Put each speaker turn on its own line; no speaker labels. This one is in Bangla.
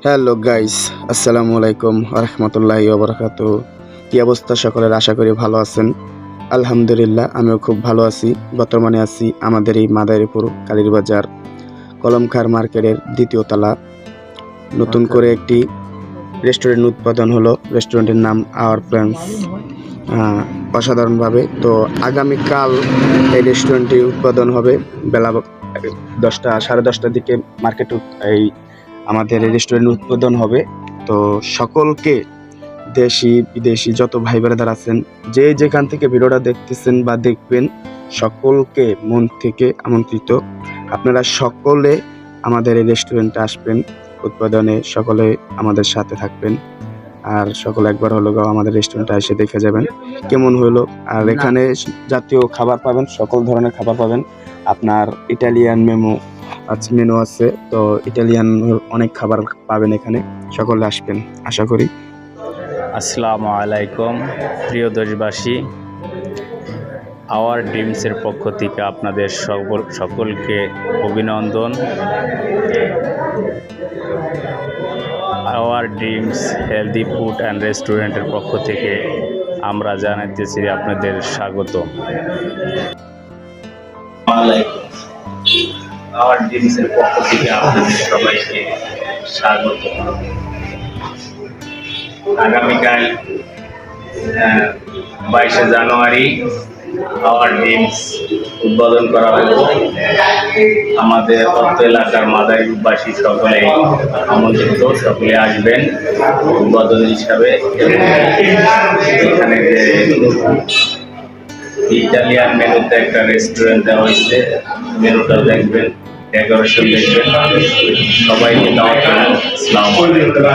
হ্যালো গাইস, আসসালামু আলাইকুম রহমতুল্লাহি ওবরাকাতু। কি অবস্থা সকলের? আশা করি ভালো আছেন। আলহামদুলিল্লাহ, আমিও খুব ভালো আছি। বর্তমানে আছি আমাদের এই মাদারীপুর কালীরবাজার কলমখার মার্কেটের দ্বিতীয় তলা। নতুন করে একটি রেস্টুরেন্ট উদ্বোধন হলো। রেস্টুরেন্টের নাম আওয়ার প্ল্যান্স। অসাধারণভাবে তো আগামীকাল এই রেস্টুরেন্টটি উদ্বোধন হবে বেলা 10টা, 10:30টার দিকে মার্কেট এই আমাদের এই রেস্টুরেন্ট উদ্বোধন হবে। তো সকলকে, দেশি বিদেশি যত ভাই ব্রাদার আছেন, যে যেখান থেকে ভিডিওটা দেখতেছেন বা দেখবেন, সকলকে মন থেকে আমন্ত্রিত। আপনারা সকলে আমাদের এই রেস্টুরেন্টে আসবেন উদ্বোধনে, সকলে আমাদের সাথে থাকবেন। আর সকলে একবার হলো আমাদের রেস্টুরেন্টে এসে দেখে যাবেন কেমন হলো। আর এখানে জাতীয় খাবার পাবেন, সকল ধরনের খাবার পাবেন। আপনার ইটালিয়ান মেনু আছে, তো ইটালিয়ান অনেক খাবার পাবেন এখানে। সকলে আসবেন আশা করি।
আসসালামু আলাইকুম প্রিয় দেশবাসী, আওয়ার ড্রিমসের পক্ষ থেকে আপনাদের সকলকে অভিনন্দন। Our dreams healthy food and রেস্টুরেন্টের পক্ষ থেকে আমরা জানাতেছি আপনাদের স্বাগত। আওয়ার ড্রিমসের পক্ষ থেকে আপনাদের সবাইকে স্বাগত। আগামীকাল 22শে জানুয়ারি আওয়ার ড্রিমস উদ্বোধন করা হবে। আমাদের অত্র এলাকার মাদারীপুরবাসী সকলে আমন্ত্রিত, সকলে আসবেন উদ্বোধন হিসাবে। এখানে যে ইটালিয়ান মেনুতে একটা রেস্টুরেন্ট দেওয়া হয়েছে, মেনুটা দেখবেন, ডেকোরেশন দেখবেন। সবাইকে দাওয়াত। আসসালামু আলাইকুম।